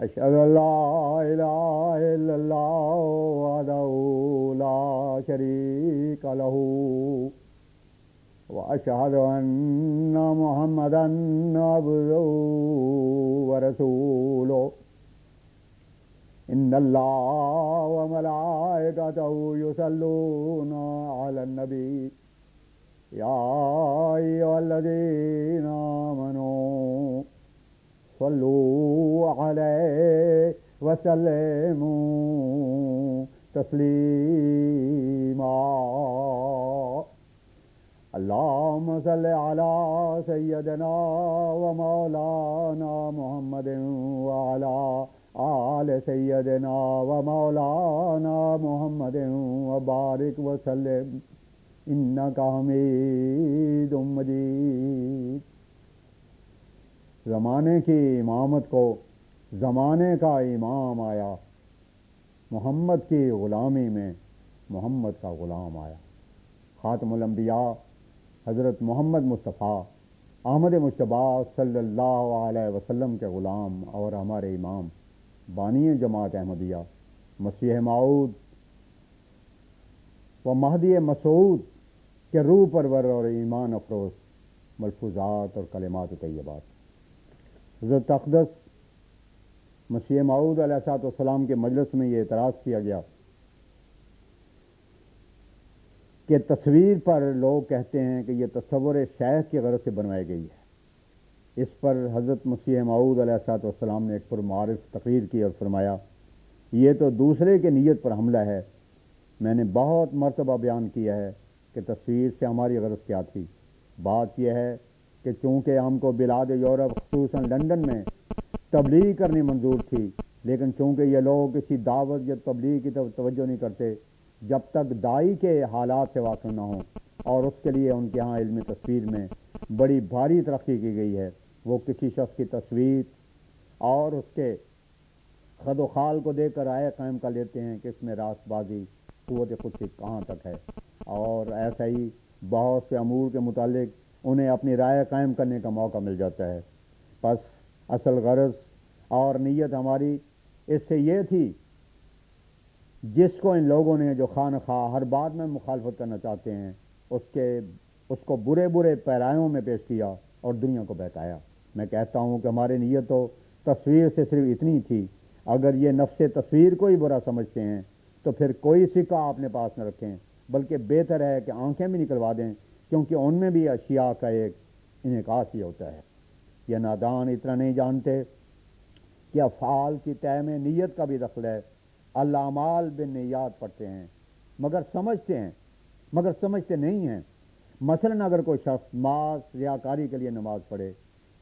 اشہد ان لا الہ الا اللہ وحدہ لا شریک لہ واشہد ان محمدا عبدہ ورسولہ ان اللہ وملائکتہ یصلون علی النبی یا ایھا الذین آمنوا صلوا علیہ وسلموا تسلیما اللہم صلی علی سیدنا و مولانا محمد وعلی آل سیدنا و مولانا محمد وبارک وسلم انکا حمید مجید۔ زمانے کی امامت کو زمانے کا امام آیا، محمد کی غلامی میں محمد کا غلام آیا۔ خاتم الانبیاء حضرت محمد مصطفیٰ احمد مجتبیٰ صلی اللہ علیہ وسلم کے غلام اور ہمارے امام بانی جماعت احمدیہ مسیح موعود و مہدی مسعود کے روح پرور اور ایمان افروز ملفوظات اور کلمات طیبات۔ حضرت اقدس مسیح موعود علیہ السلام کے مجلس میں یہ اعتراض کیا گیا کہ تصویر پر لوگ کہتے ہیں کہ یہ تصور شیخ کی غرض سے بنوائی گئی ہے۔ اس پر حضرت مسیح موعود علیہ السلام نے ایک پرمعارف تقریر کی اور فرمایا، یہ تو دوسرے کے نیت پر حملہ ہے۔ میں نے بہت مرتبہ بیان کیا ہے کہ تصویر سے ہماری غرض کیا تھی۔ بات یہ ہے کہ چونکہ ہم کو بلاد یورپ خصوصاً لندن میں تبلیغ کرنی منظور تھی، لیکن چونکہ یہ لوگ کسی دعوت یا تبلیغ کی طرف توجہ نہیں کرتے جب تک داعی کے حالات سے واقف نہ ہوں، اور اس کے لیے ان کے ہاں علم تصویر میں بڑی بھاری ترقی کی گئی ہے۔ وہ کسی شخص کی تصویر اور اس کے خد و خال کو دیکھ کر رائے قائم کر لیتے ہیں کہ اس میں راست بازی قوت خود سے کہاں تک ہے، اور ایسا ہی بہت سے امور کے متعلق انہیں اپنی رائے قائم کرنے کا موقع مل جاتا ہے۔ پس اصل غرض اور نیت ہماری اس سے یہ تھی، جس کو ان لوگوں نے جو خواہ نخواہ ہر بات میں مخالفت کرنا چاہتے ہیں اس کو برے برے پیرایوں میں پیش کیا اور دنیا کو بہکایا۔ میں کہتا ہوں کہ ہماری نیت تو تصویر سے صرف اتنی تھی۔ اگر یہ نفس تصویر کو ہی برا سمجھتے ہیں تو پھر کوئی سکہ اپنے پاس نہ رکھیں، بلکہ بہتر ہے کہ آنکھیں بھی نکلوا دیں، کیونکہ ان میں بھی اشیاء کا ایک انعکاس ہی ہوتا ہے۔ یہ نادان اتنا نہیں جانتے کہ افعال کی طے میں نیت کا بھی دخل ہے۔ الاعمال بالنیات پڑھتے ہیں مگر سمجھتے نہیں ہیں۔ مثلا اگر کوئی شخص محض ریاکاری کے لیے نماز پڑھے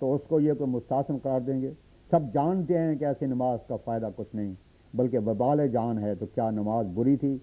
تو اس کو یہ کوئی مستحسن قرار دیں گے؟ سب جانتے ہیں کہ ایسی نماز کا فائدہ کچھ نہیں بلکہ وبال جان ہے۔ تو کیا نماز بری تھی؟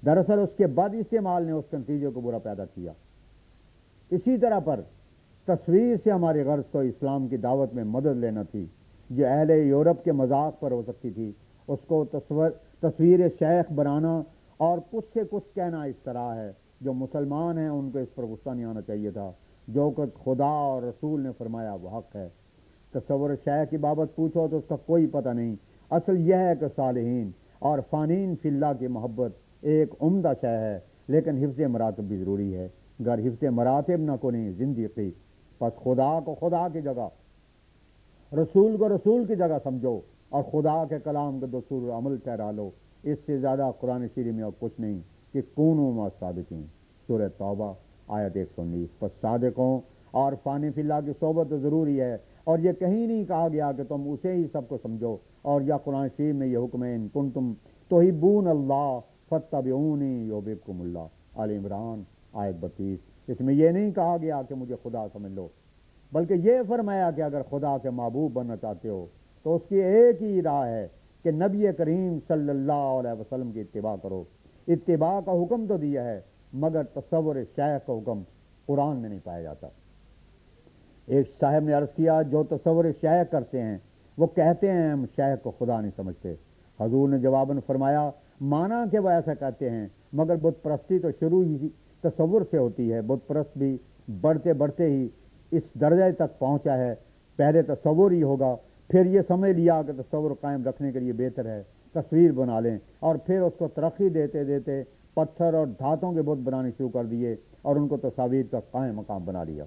دراصل اس کے بد استعمال نے اس کے نتیجے کو برا پیدا کیا۔ اسی طرح پر تصویر سے ہماری غرض تو اسلام کی دعوت میں مدد لینا تھی۔ جو اہل یورپ کے مذاق پر ہو سکتی تھی اس کو تصویر شیخ بنانا اور کچھ سے کچھ کہنا اس طرح ہے۔ جو مسلمان ہیں ان کو اس پر غصہ نہیں آنا چاہیے تھا۔ جو کچھ خدا اور رسول نے فرمایا وہ حق ہے۔ تصور شیخ کی بابت پوچھو تو اس کا کوئی پتہ نہیں۔ اصل یہ ہے کہ صالحین اور فانین فی اللہ کی محبت ایک عمدہ شے ہے، لیکن حفظ مراتب بھی ضروری ہے۔ گر حفظ مراتب نہ کنی زندگی، پس خدا کو خدا کی جگہ، رسول کو رسول کی جگہ سمجھو اور خدا کے کلام کے دستور عمل ٹھہرا لو۔ اس سے زیادہ قرآن شریف میں اور کچھ نہیں کہ کونوا مع الصادقین، سورہ توبہ آیت 119۔ پس صادقوں اور فانی فی اللہ کی صحبت ضروری ہے، اور یہ کہیں نہیں کہا گیا کہ تم اسے ہی سب کو سمجھو، اور یا قرآن شریف میں یہ حکم ہے ان کنتم تحبون اللہ فاتبعونی یحببکم اللہ، آل عمران آیت 32۔ اس میں یہ نہیں کہا گیا کہ مجھے خدا سمجھ لو، بلکہ یہ فرمایا کہ اگر خدا کے محبوب بننا چاہتے ہو تو اس کی ایک ہی راہ ہے کہ نبی کریم صلی اللہ علیہ وسلم کی اتباع کرو۔ اتباع کا حکم تو دیا ہے مگر تصور شیخ کا حکم قرآن میں نہیں پایا جاتا۔ ایک صاحب نے عرض کیا، جو تصور شیخ کرتے ہیں وہ کہتے ہیں ہم شیخ کو خدا نہیں سمجھتے۔ حضور نے جواباً فرمایا، مانا کہ وہ ایسا کہتے ہیں، مگر بت پرستی تو شروع ہی تصور سے ہوتی ہے۔ بت پرست بھی بڑھتے بڑھتے ہی اس درجے تک پہنچا ہے، پہلے تصور ہی ہوگا پھر یہ سمجھ لیا کہ تصور قائم رکھنے کے لیے بہتر ہے تصویر بنا لیں، اور پھر اس کو ترقی دیتے دیتے پتھر اور دھاتوں کے بت بنانے شروع کر دیے اور ان کو تصاویر کا قائم مقام بنا لیا۔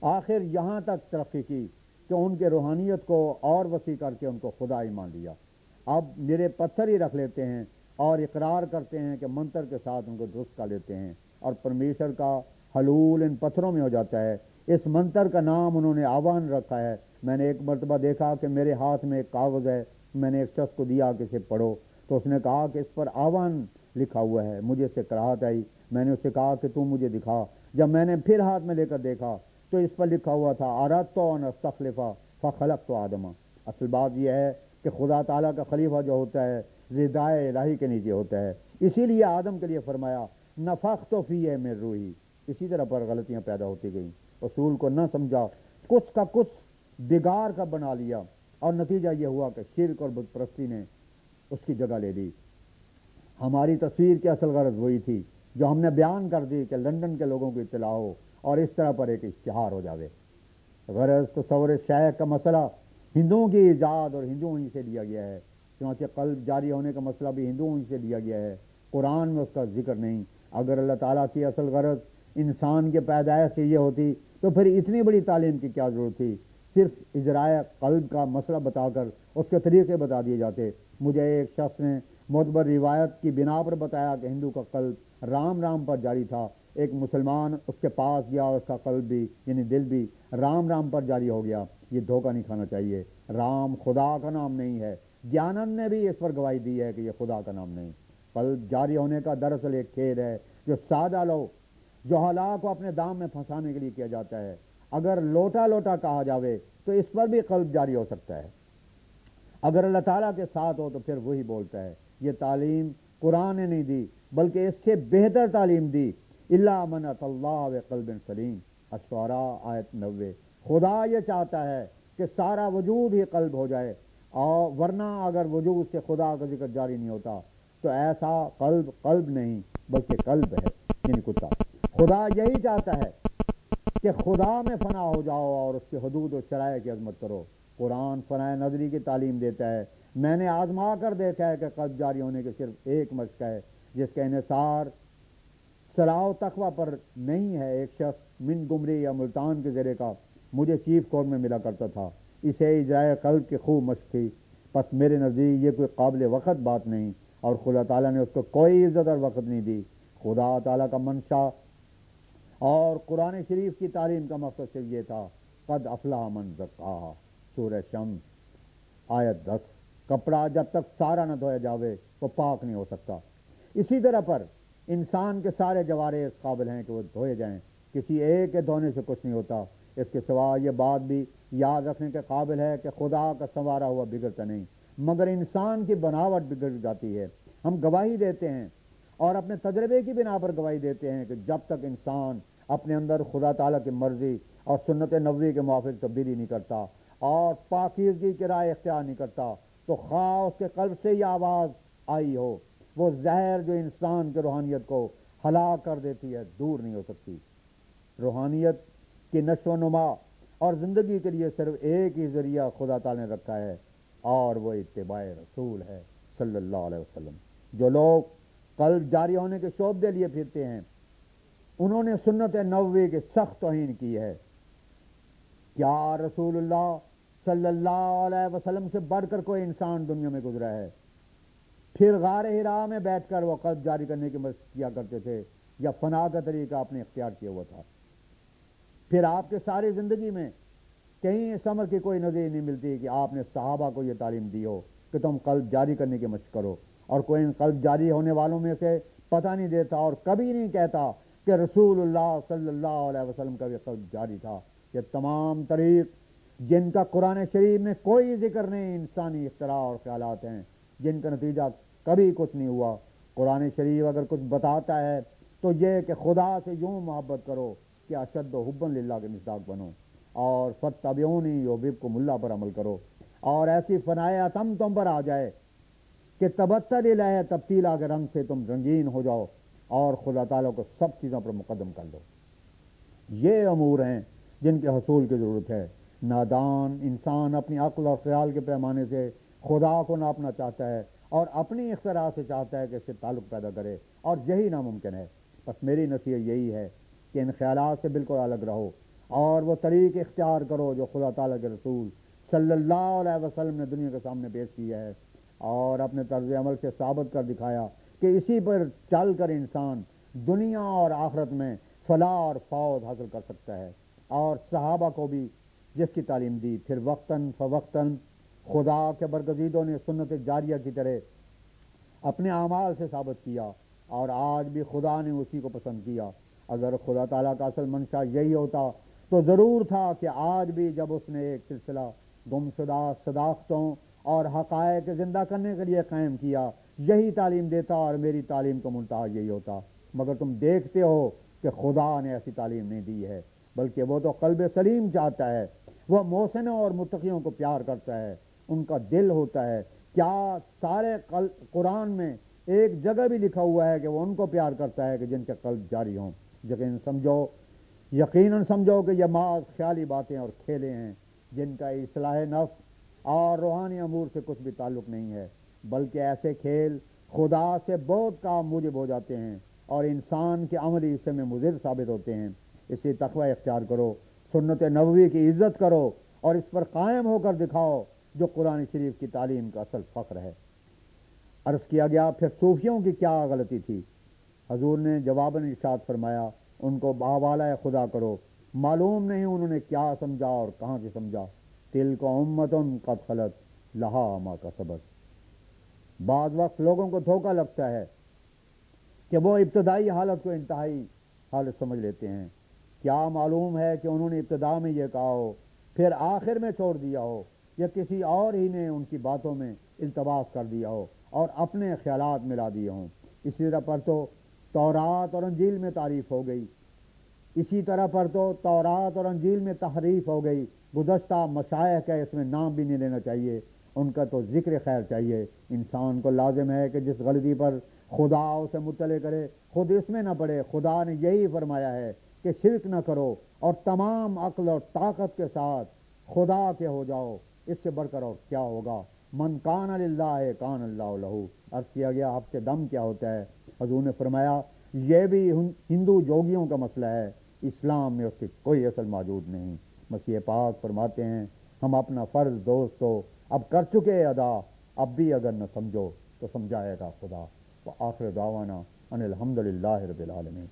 آخر یہاں تک ترقی کی کہ ان کے روحانیت کو اور وسیع کر کے ان کو خدا ہی مان لیا۔ اب میرے پتھر ہی رکھ لیتے ہیں اور اقرار کرتے ہیں کہ منتر کے ساتھ ان کو درست کر لیتے ہیں، اور پرمیشور کا حلول ان پتھروں میں ہو جاتا ہے۔ اس منتر کا نام انہوں نے آوان رکھا ہے۔ میں نے ایک مرتبہ دیکھا کہ میرے ہاتھ میں ایک کاغذ ہے، میں نے ایک شخص کو دیا کہ اسے پڑھو، تو اس نے کہا کہ اس پر آوان لکھا ہوا ہے۔ مجھے اس سے کراہت آئی، میں نے اس سے کہا کہ تم مجھے دکھا۔ جب میں نے پھر ہاتھ میں لے کر دیکھا تو اس پر لکھا ہوا تھا اردت ان استخلف فخلقت آدم۔ اصل بات یہ ہے کہ خدا تعالیٰ کا خلیفہ جو ہوتا ہے ردائے الہی کے نیچے ہوتا ہے، اسی لیے آدم کے لیے فرمایا نفخت فیہ من روحی۔ اسی طرح پر غلطیاں پیدا ہوتی گئیں، اصول کو نہ سمجھا، کچھ کا کچھ بگاڑ کا بنا لیا، اور نتیجہ یہ ہوا کہ شرک اور بت پرستی نے اس کی جگہ لے لی۔ ہماری تصویر کی اصل غرض وہی تھی جو ہم نے بیان کر دی کہ لندن کے لوگوں کو اطلاع ہو اور اس طرح پر ایک اشتہار ہو جاوے۔ غرض تصور شیخ کا مسئلہ ہندوؤں کی ایجاد اور ہندوؤں ہی سے لیا گیا ہے، چنانچہ قلب جاری ہونے کا مسئلہ بھی ہندوؤں ہی سے لیا گیا ہے، قرآن میں اس کا ذکر نہیں۔ اگر اللہ تعالیٰ کی اصل غرض انسان کے پیدائش سے یہ ہوتی تو پھر اتنی بڑی تعلیم کی کیا ضرورت تھی؟ صرف اجرائے قلب کا مسئلہ بتا کر اس کے طریقے بتا دیے جاتے۔ مجھے ایک شخص نے معتبر روایت کی بنا پر بتایا کہ ہندو کا قلب رام رام پر جاری تھا، ایک مسلمان اس کے پاس گیا اور اس کا قلب بھی یعنی دل بھی رام رام پر جاری ہو گیا۔ یہ دھوکہ نہیں کھانا چاہیے، رام خدا کا نام نہیں ہے۔ گیانند نے بھی اس پر گواہی دی ہے کہ یہ خدا کا نام نہیں۔ قلب جاری ہونے کا دراصل ایک کھیل ہے جو سادہ لو جوہلا کو اپنے دام میں پھنسانے کے لیے کیا جاتا ہے۔ اگر لوٹا لوٹا کہا جاوے تو اس پر بھی قلب جاری ہو سکتا ہے۔ اگر اللہ تعالیٰ کے ساتھ ہو تو پھر وہی بولتا ہے۔ یہ تعلیم قرآن نے نہیں دی بلکہ اس سے بہتر تعلیم دی۔ الا من اتى اللہ بقلب سلیم، الشعراء آیت 90۔ خدا یہ چاہتا ہے کہ سارا وجود ہی قلب ہو جائے، اور ورنہ اگر وجود سے خدا کا ذکر جاری نہیں ہوتا تو ایسا قلب نہیں بلکہ قلب ہے یعنی کتا۔ خدا یہی چاہتا ہے کہ خدا میں فنا ہو جاؤ اور اس کی حدود و شرائع کی عظمت کرو۔ قرآن فنا نظری کی تعلیم دیتا ہے۔ میں نے آزما کر دیکھا ہے کہ قلب جاری ہونے کے صرف ایک مشق ہے جس کا انحصار صلاح و تقوی پر نہیں ہے۔ ایک شخص من گمری یا ملتان کے زیرے کا مجھے چیف کورٹ میں ملا کرتا تھا، اسے اجرائے قلب کی خوب مشق تھی۔ پس میرے نزدیک یہ کوئی قابل وقت بات نہیں، اور خدا تعالیٰ نے اس کو کوئی عزت اور وقت نہیں دی۔ خدا تعالیٰ کا منشا اور قرآن شریف کی تعلیم کا مقصد صرف یہ تھا، قد افلح من زکاہا، سورہ شمس آیت 10۔ کپڑا جب تک سارا نہ دھویا جاوے وہ پاک نہیں ہو سکتا۔ اسی طرح پر انسان کے سارے جوارے اس قابل ہیں کہ وہ دھوئے جائیں، کسی ایک کے دھونے سے کچھ نہیں ہوتا۔ اس کے سوا یہ بات بھی یاد رکھنے کے قابل ہے کہ خدا کا سنوارا ہوا بگڑتا نہیں، مگر انسان کی بناوٹ بگڑ جاتی ہے۔ ہم گواہی دیتے ہیں اور اپنے تجربے کی بنا پر گواہی دیتے ہیں کہ جب تک انسان اپنے اندر خدا تعالیٰ کی مرضی اور سنت نبوی کے موافق تبدیلی نہیں کرتا اور پاکیزگی کی راہ اختیار نہیں کرتا تو خواہ اس کے قلب سے یہ آواز آئی ہو، وہ زہر جو انسان کی روحانیت کو ہلاک کر دیتی ہے دور نہیں ہو سکتی۔ روحانیت کی نشو و نما اور زندگی کے لیے صرف ایک ہی ذریعہ خدا تعالیٰ نے رکھا ہے، اور وہ اتباع رسول ہے صلی اللہ علیہ وسلم۔ جو لوگ قلب جاری ہونے کے شعبے لیے پھرتے ہیں انہوں نے سنت نبوی کی سخت توہین کی ہے۔ کیا رسول اللہ صلی اللہ علیہ وسلم سے بڑھ کر کوئی انسان دنیا میں گزرا ہے؟ پھر غار حرا میں بیٹھ کر وہ قلب جاری کرنے کی مشق کیا کرتے تھے یا فنا کا طریقہ اپنے اختیار کیا ہوا تھا؟ پھر آپ کے ساری زندگی میں کہیں اس امر کی کوئی نظیر نہیں ملتی کہ آپ نے صحابہ کو یہ تعلیم دی ہو کہ تم قلب جاری کرنے کی مشق کرو، اور کوئی ان قلب جاری ہونے والوں میں سے پتہ نہیں دیتا اور کبھی نہیں کہتا کہ رسول اللہ صلی اللہ علیہ وسلم کا بھی قلب جاری تھا۔ یہ تمام طریق جن کا قرآن شریف میں کوئی ذکر نہیں انسانی اختراع اور خیالات ہیں جن کا نتیجہ کبھی کچھ نہیں ہوا۔ قرآن شریف اگر کچھ بتاتا ہے تو یہ کہ خدا سے یوں محبت کرو کہ اشد و حبا للہ کے مصداق بنو، اور فاتبعونی یحببکم اللہ پر عمل کرو، اور ایسی فنائے اتم تم پر آ جائے کہ تبتل الہ تبتیلا کے رنگ سے تم رنگین ہو جاؤ اور خدا تعالیٰ کو سب چیزوں پر مقدم کر دو۔ یہ امور ہیں جن کے حصول کی ضرورت ہے۔ نادان انسان اپنی عقل اور خیال کے پیمانے سے خدا کو ناپنا چاہتا ہے اور اپنی اختراع سے چاہتا ہے کہ اس سے تعلق پیدا کرے، اور یہی ناممکن ہے۔ بس میری نصیحت یہی ہے کہ ان خیالات سے بالکل الگ رہو اور وہ طریق اختیار کرو جو خدا تعالیٰ کے رسول صلی اللہ علیہ وسلم نے دنیا کے سامنے پیش کیا ہے، اور اپنے طرز عمل سے ثابت کر دکھایا کہ اسی پر چل کر انسان دنیا اور آخرت میں فلاح اور فوز حاصل کر سکتا ہے۔ اور صحابہ کو بھی جس کی تعلیم دی، پھر وقتاً فوقتاً خدا کے برگزیدوں نے سنت جاریہ کی طرح اپنے اعمال سے ثابت کیا، اور آج بھی خدا نے اسی کو پسند کیا۔ اگر خدا تعالیٰ کا اصل منشا یہی ہوتا تو ضرور تھا کہ آج بھی جب اس نے ایک سلسلہ گمشدہ صداقتوں اور حقائق زندہ کرنے کے لیے قائم کیا، یہی تعلیم دیتا اور میری تعلیم کا منتہا یہی ہوتا۔ مگر تم دیکھتے ہو کہ خدا نے ایسی تعلیم نہیں دی ہے، بلکہ وہ تو قلب سلیم چاہتا ہے، وہ محسنوں اور متقیوں کو پیار کرتا ہے، ان کا دل ہوتا ہے۔ کیا سارے قرآن میں ایک جگہ بھی لکھا ہوا ہے کہ وہ ان کو پیار کرتا ہے کہ جن کے قلب جاری ہوں؟ یقیناً سمجھو کہ یہ محض خیالی باتیں اور کھیلے ہیں جن کا اصلاح نفس اور روحانی امور سے کچھ بھی تعلق نہیں ہے، بلکہ ایسے کھیل خدا سے بہت کام موجب ہو جاتے ہیں اور انسان کے عملی حصے میں مضر ثابت ہوتے ہیں۔ اسی تقوی اختیار کرو، سنت نبوی کی عزت کرو اور اس پر قائم ہو کر دکھاؤ جو قرآن شریف کی تعلیم کا اصل فخر ہے۔ عرض کیا گیا پھر صوفیوں کی کیا غلطی تھی؟ حضور نے جواباً ارشاد فرمایا ان کو باوالہ خدا کرو، معلوم نہیں انہوں نے کیا سمجھا اور کہاں سے سمجھا۔ تلک امۃ قد خلت لہا ما کسبت۔ بعض وقت لوگوں کو دھوکہ لگتا ہے کہ وہ ابتدائی حالت کو انتہائی حالت سمجھ لیتے ہیں۔ کیا معلوم ہے کہ انہوں نے ابتدا میں یہ کہا ہو، پھر آخر میں چھوڑ دیا ہو، یا کسی اور ہی نے ان کی باتوں میں التباس کر دیا ہو اور اپنے خیالات ملا دیے ہوں۔ اسی طرح پر تو تورات اور انجیل میں تعریف ہو گئی، اسی طرح پر تو تورات اور انجیل میں تحریف ہو گئی۔ گزشتہ مشائخ کا اس میں نام بھی نہیں لینا چاہیے، ان کا تو ذکر خیر چاہیے۔ انسان کو لازم ہے کہ جس غلطی پر خدا اسے مطلع کرے خود اس میں نہ پڑے۔ خدا نے یہی فرمایا ہے کہ شرک نہ کرو اور تمام عقل اور طاقت کے ساتھ خدا کے ہو جاؤ، اس سے بڑھ کر اور کیا ہوگا؟ من کان للہ کان اللہ لہو۔ عرض کیا گیا حبس دم کیا ہوتا ہے؟ حضور نے فرمایا یہ بھی ہندو جوگیوں کا مسئلہ ہے، اسلام میں اس کی کوئی اصل موجود نہیں۔ مسیح پاک فرماتے ہیں ہم اپنا فرض دوستو اب کر چکے ادا، اب بھی اگر نہ سمجھو تو سمجھائے گا خدا۔ وآخر دعوانا ان الحمدللہ رب العالمین۔